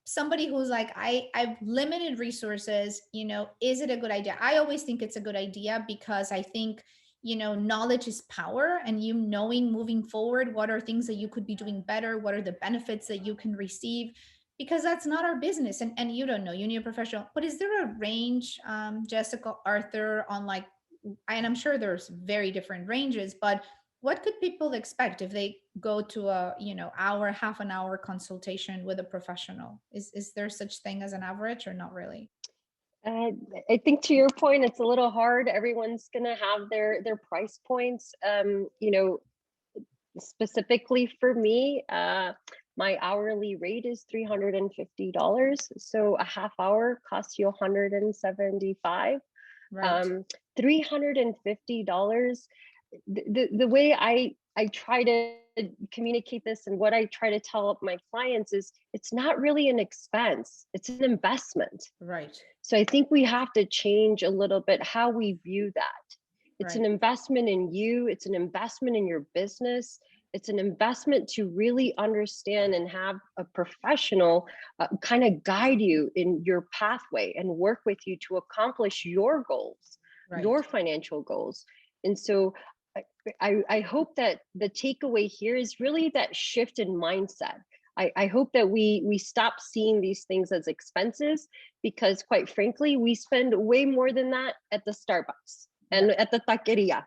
Somebody who's like, I've limited resources, is it a good idea? I always think it's a good idea because I think, knowledge is power, and you knowing moving forward, what are things that you could be doing better? What are the benefits that you can receive? Because that's not our business, and you don't know, you need a professional. But is there a range, Jessica, Arthur, on like, and I'm sure there's very different ranges, but what could people expect if they go to a hour, half an hour consultation with a professional? Is there such thing as an average, or not really? I think, to your point, it's a little hard. Everyone's gonna have their price points. Specifically for me, my hourly rate is $350. So a half hour costs you $175. Right. $350. The way I try to communicate this, and what I try to tell my clients, is it's not really an expense, it's an investment. Right. So I think we have to change a little bit how we view that. It's an investment in you, it's an investment in your business, it's an investment to really understand and have a professional kind of guide you in your pathway and work with you to accomplish your goals, your financial goals. And so I hope that the takeaway here is really that shift in mindset. I hope that we stop seeing these things as expenses, because quite frankly, we spend way more than that at the Starbucks and at the taqueria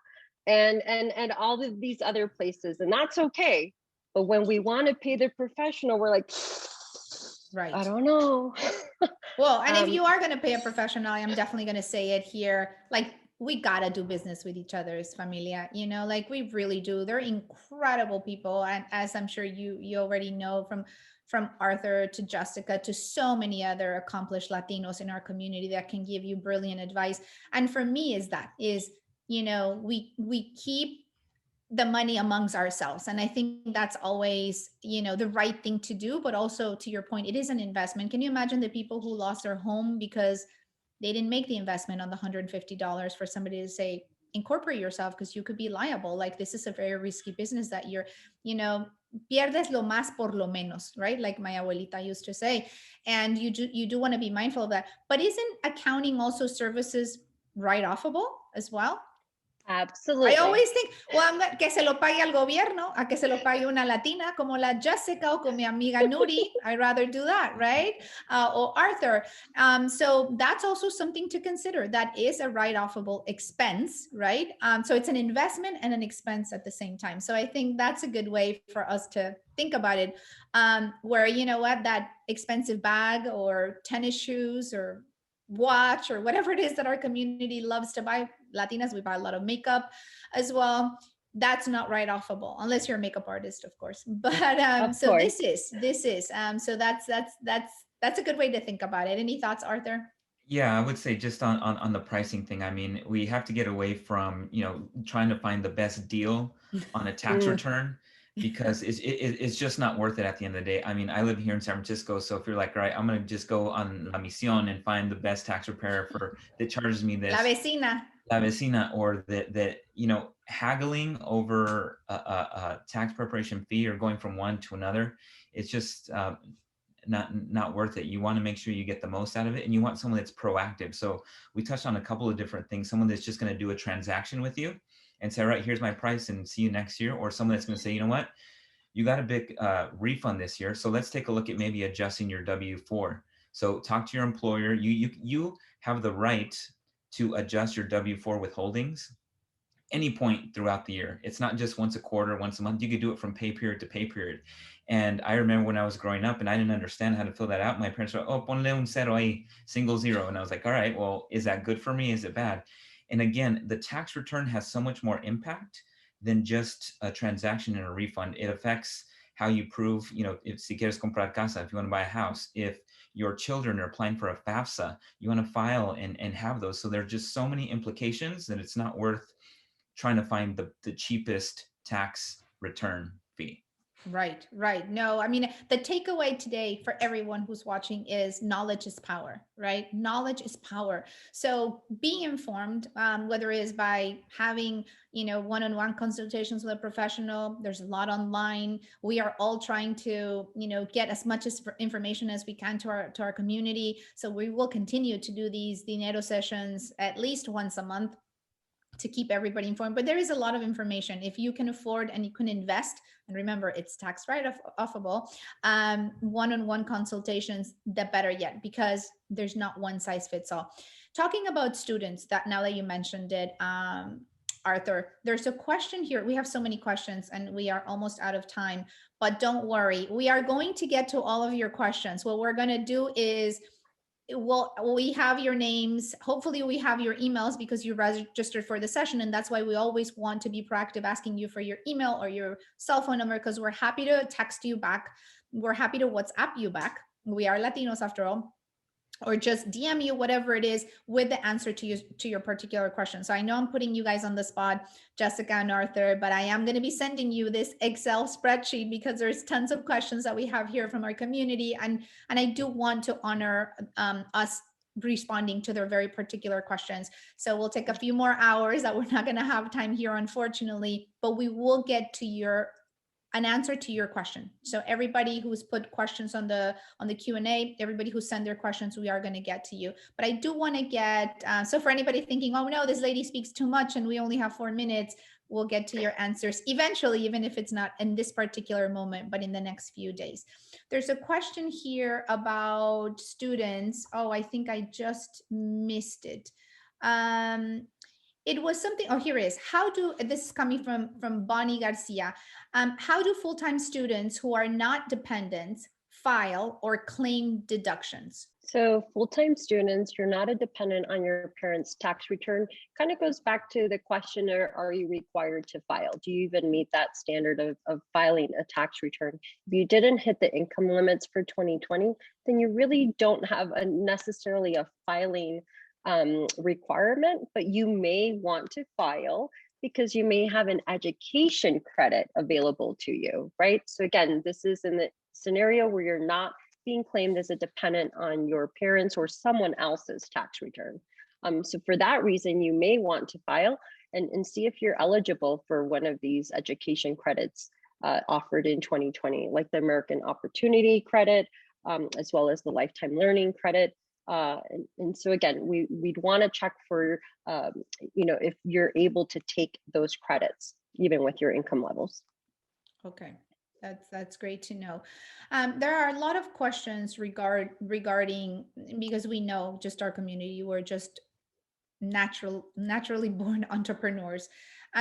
and all of these other places, and that's okay. But when we want to pay the professional, we're like, Right. I don't know. Well, and if you are going to pay a professional, I'm definitely going to say it here. Like, we got to do business with each other as familia, you know, like we really do. They're incredible people. And as I'm sure you already know, from Arthur to Jessica to so many other accomplished Latinos in our community that can give you brilliant advice. And for me is, you know, we keep the money amongst ourselves, and I think that's always, you know, the right thing to do. But also, to your point, it is an investment. Can you imagine the people who lost their home because they didn't make the investment on the $150 for somebody to say incorporate yourself because you could be liable? Like, this is a very risky business that you're, you know, pierdes lo más por lo menos, right? Like my abuelita used to say. And you do want to be mindful of that. But isn't accounting also services write-offable as well? I Absolutely. always think, well, que se lo pague al gobierno, a que se lo pague una latina como la Jessica o como mi amiga Nuri. I'd rather do that, right? Or Arthur. So that's also something to consider. That is a write-offable expense, right? So it's an investment and an expense at the same time. So I think that's a good way for us to think about it, where, you know what, that expensive bag or tennis shoes or watch or whatever it is that our community loves to buy. Latinas, we buy a lot of makeup as well. That's not write offable unless you're a makeup artist, of course. But Of so course. this is so that's a good way to think about it. Any thoughts, Arthur? Yeah, I would say just on the pricing thing. I mean, we have to get away from, you know, trying to find the best deal on a tax return, because it's just not worth it at the end of the day. I mean, I live here in San Francisco, so if you're like, all right, I'm gonna just go on La Misión and find the best tax preparer for that charges me La this, vecina. La Vecina, or that you know, haggling over a tax preparation fee or going from one to another, it's just not worth it. You want to make sure you get the most out of it, and you want someone that's proactive. So we touched on a couple of different things. Someone that's just going to do a transaction with you and say, all right, here's my price and see you next year. Or someone that's going to say, you know what, you got a big refund this year, so let's take a look at maybe adjusting your W-4. So talk to your employer. You have the right to adjust your W-4 withholdings any point throughout the year. It's not just once a quarter, once a month. You could do it from pay period to pay period. And I remember when I was growing up and I didn't understand how to fill that out, my parents were, oh, ponle un cero ahí, single zero. And I was like, all right, well, is that good for me? Is it bad? And again, the tax return has so much more impact than just a transaction and a refund. It affects how you prove, you know, if si quieres comprar casa, if you want to buy a house, if your children are applying for a FAFSA, you want to file and have those. So there are just so many implications that it's not worth trying to find the cheapest tax return fee. Right, right. No, I mean, the takeaway today for everyone who's watching is knowledge is power, right? Knowledge is power. So being informed, whether it is by having, you know, one-on-one consultations with a professional, there's a lot online. We are all trying to, you know, get as much as information as we can to our community. So we will continue to do these Dinero sessions at least once a month to keep everybody informed. But there is a lot of information. If you can afford and you can invest, and remember, it's tax write-offable, one-on-one consultations, the better yet, because there's not one size fits all. Talking about students, that now that you mentioned it, Arthur, there's a question here. We have so many questions and we are almost out of time, but don't worry. We are going to get to all of your questions. What we're going to do is, well, we have your names. Hopefully we have your emails because you registered for the session. And that's why we always want to be proactive, asking you for your email or your cell phone number, because we're happy to text you back. We're happy to WhatsApp you back. We are Latinos after all. Or just DM you, whatever it is, with the answer to your particular question. So I know I'm putting you guys on the spot, Jessica and Arthur, but I am going to be sending you this Excel spreadsheet because there's tons of questions that we have here from our community, and I do want to honor us responding to their very particular questions. So we'll take a few more hours that we're not going to have time here, unfortunately, but we will get to your an answer to your question. So everybody who's put questions on the Q&A, everybody who sent their questions, we are going to get to you. But I do want to get, so for anybody thinking, oh no, this lady speaks too much and we only have 4 minutes, we'll get to your answers eventually, even if it's not in this particular moment, but in the next few days. There's a question here about students. Oh, I think I just missed it. It was something, oh, here it is. How do, this is coming from Bonnie Garcia. How do full-time students who are not dependents file or claim deductions? So full-time students, you're not a dependent on your parents' tax return. Kind of goes back to the question, are you required to file? Do you even meet that standard of filing a tax return? If you didn't hit the income limits for 2020, then you really don't have necessarily a filing requirement, but you may want to file because you may have an education credit available to you, right? So again, this is in the scenario where you're not being claimed as a dependent on your parents or someone else's tax return. So for that reason, you may want to file and see if you're eligible for one of these education credits offered in 2020, like the American Opportunity Credit, as well as the Lifetime Learning Credit. And so again, we'd want to check for, if you're able to take those credits, even with your income levels. Okay. That's great to know. There are a lot of questions regarding, because we know just our community, we're just naturally born entrepreneurs.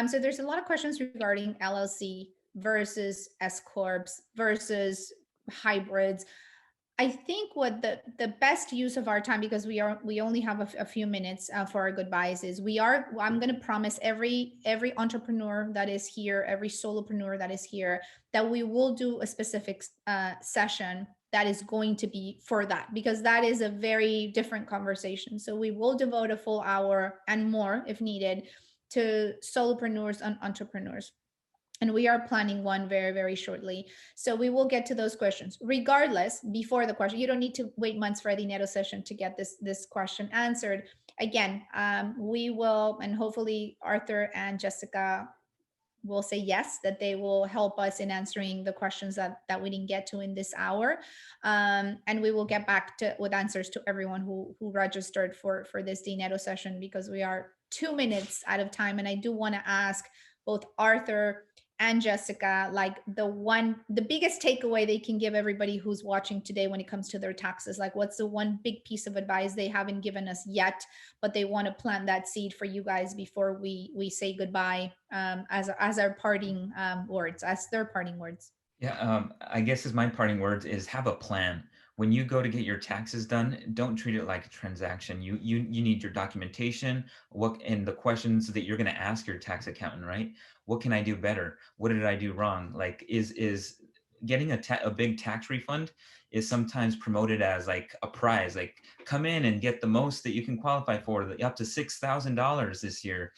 So there's a lot of questions regarding LLC versus S corps versus hybrids. I think what the best use of our time, because we only have a few minutes for our goodbyes, is I'm going to promise every entrepreneur that is here, every solopreneur that is here, that we will do a specific session that is going to be for that, because that is a very different conversation. So we will devote a full hour and more if needed to solopreneurs and entrepreneurs. And we are planning one very, very shortly. So we will get to those questions. Regardless, before the question, you don't need to wait months for a Dinero session to get this question answered. Again, we will, and hopefully Arthur and Jessica will say yes, that they will help us in answering the questions that we didn't get to in this hour. And we will get back with answers to everyone who registered for this Dinero session, because we are 2 minutes out of time. And I do want to ask both Arthur and Jessica, like the biggest takeaway they can give everybody who's watching today when it comes to their taxes. Like, what's the one big piece of advice they haven't given us yet, but they want to plant that seed for you guys before we say goodbye, as our parting words, as their parting words? Yeah, I guess as my parting words is have a plan. When you go to get your taxes done, don't treat it like a transaction. You need your documentation, and the questions that you're going to ask your tax accountant, right? What can I do better? What did I do wrong? Like, is getting a big tax refund is sometimes promoted as like a prize, like come in and get the most that you can qualify for, up to $6,000 this year.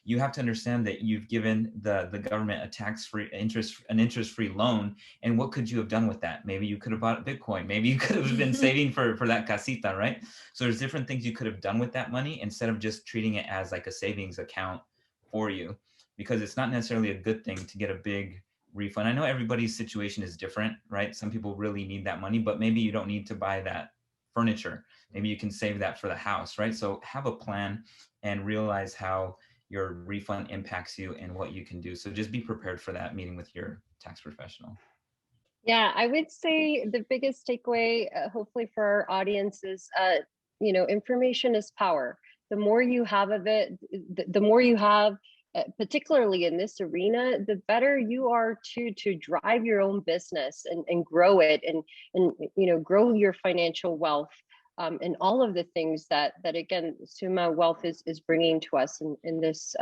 You have to understand that you've given the government an interest-free loan, and what could you have done with that? Maybe you could have bought Bitcoin. Maybe you could have been saving for that casita, right? So there's different things you could have done with that money instead of just treating it as like a savings account for you, because it's not necessarily a good thing to get a big refund. I know everybody's situation is different, right? Some people really need that money, but maybe you don't need to buy that furniture. Maybe you can save that for the house, right? So have a plan and realize how your refund impacts you and what you can do. So just be prepared for that meeting with your tax professional. Yeah, I would say the biggest takeaway, hopefully for our audience, is, information is power. The more you have of it, the more you have, particularly in this arena, the better you are to drive your own business and grow it and grow your financial wealth, and all of the things that again SUMA Wealth is bringing to us in this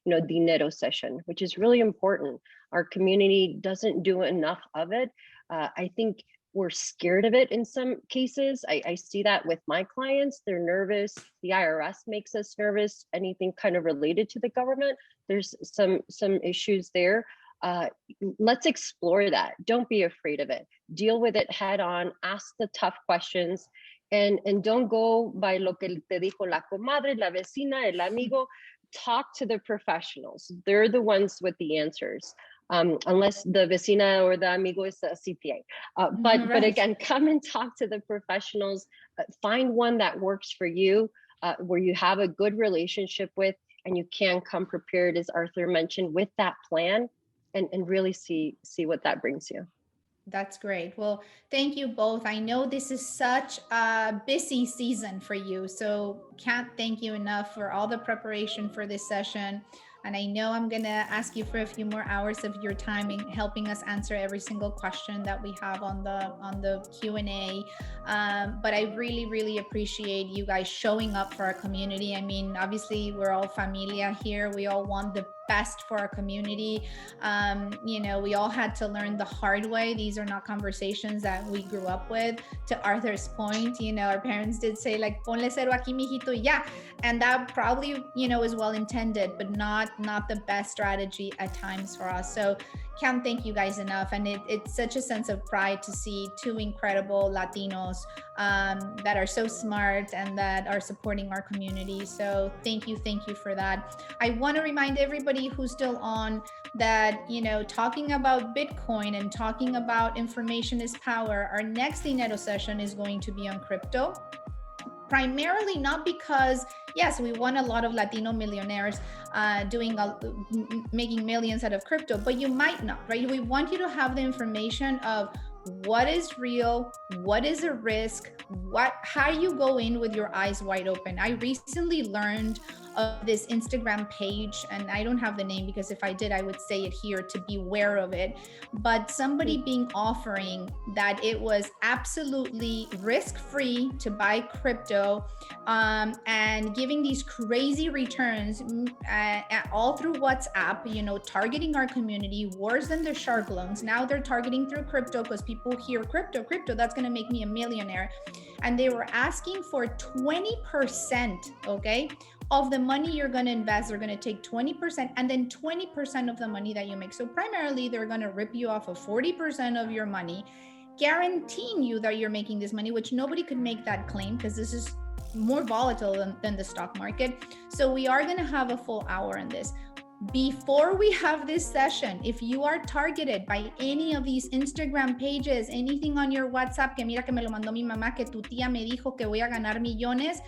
Dinero session, which is really important. Our community doesn't do enough of it. I think we're scared of it in some cases. I see that with my clients. They're nervous. The IRS makes us nervous. Anything kind of related to the government, there's some issues there. Let's explore that. Don't be afraid of it. Deal with it head on. Ask the tough questions, and don't go by lo que te dijo la comadre, la vecina, el amigo. Talk to the professionals. They're the ones with the answers. unless the vecina or the amigo is a CPA. But again, come and talk to the professionals. Find one that works for you, where you have a good relationship with, and you can come prepared, as Arthur mentioned, with that plan, and really see what that brings you. That's great. Well, thank you both. I know this is such a busy season for you, so can't thank you enough for all the preparation for this session. And I know I'm going to ask you for a few more hours of your time in helping us answer every single question that we have on the Q&A. But I really, really appreciate you guys showing up for our community. I mean, obviously, we're all familia here. We all want the best for our community. You know, we all had to learn the hard way. These are not conversations that we grew up with. To Arthur's point, you know, our parents did say like, ponle cero aquí, mijito, ya. And that probably, you know, is well intended, but not the best strategy at times for us. So can't thank you guys enough. And it's such a sense of pride to see two incredible Latinos that are so smart and that are supporting our community. So thank you for that. I want to remind everybody who's still on that, you know, talking about Bitcoin and talking about information is power, our next Dinero session is going to be on crypto. Primarily not because, yes, we want a lot of Latino millionaires making millions out of crypto, but you might not, right? We want you to have the information of what is real, what is a risk, how you go in with your eyes wide open. I recently learned of this Instagram page, and I don't have the name because if I did, I would say it here to be aware of it. But somebody offering that it was absolutely risk-free to buy crypto, and giving these crazy returns all through WhatsApp, you know, targeting our community worse than the shark loans. Now they're targeting through crypto because people hear crypto, that's going to make me a millionaire. And they were asking for 20%, okay, of the money you're going to invest. They're going to take 20% and then 20% of the money that you make. So primarily they're going to rip you off of 40% of your money, guaranteeing you that you're making this money, which nobody could make that claim because this is more volatile than the stock market. So we are going to have a full hour on this. Before we have this session, if you are targeted by any of these Instagram pages, anything on your WhatsApp, que mira que me lo mandó mi mamá, que tu tía me dijo que voy a ganar millones,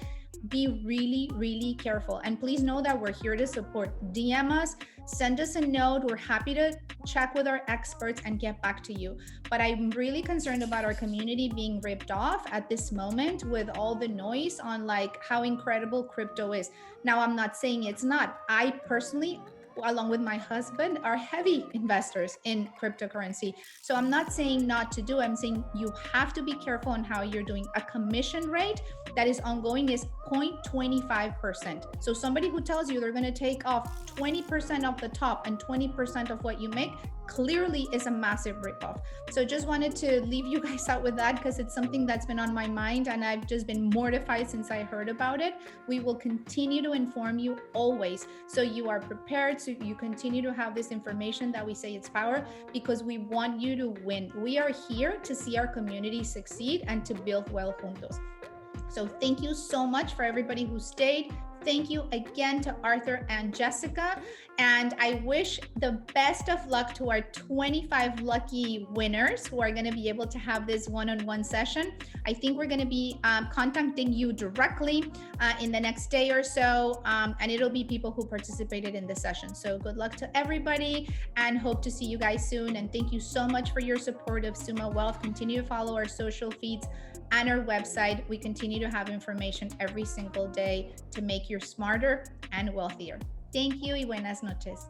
be really, really careful. And please know that we're here to support. DM us, send us a note. We're happy to check with our experts and get back to you. But I'm really concerned about our community being ripped off at this moment with all the noise on like how incredible crypto is. Now, I'm not saying it's not. I personally, along with my husband, are heavy investors in cryptocurrency. So I'm not saying not to do, I'm saying you have to be careful on how you're doing. A commission rate that is ongoing is 0.25%. So somebody who tells you they're going to take off 20% of the top and 20% of what you make clearly is a massive ripoff. So just wanted to leave you guys out with that because it's something that's been on my mind and I've just been mortified since I heard about it. We will continue to inform you always so you are prepared, so you continue to have this information that we say it's power, because we want you to win. We are here to see our community succeed and to build well juntos. So thank you so much for everybody who stayed. Thank you again to Arthur and Jessica. And I wish the best of luck to our 25 lucky winners who are going to be able to have this one-on-one session. I think we're going to be contacting you directly in the next day or so. And it'll be people who participated in the session. So good luck to everybody and hope to see you guys soon. And thank you so much for your support of SUMA Wealth. Continue to follow our social feeds and our website. We continue to have information every single day to make you smarter and wealthier. Thank you y buenas noches.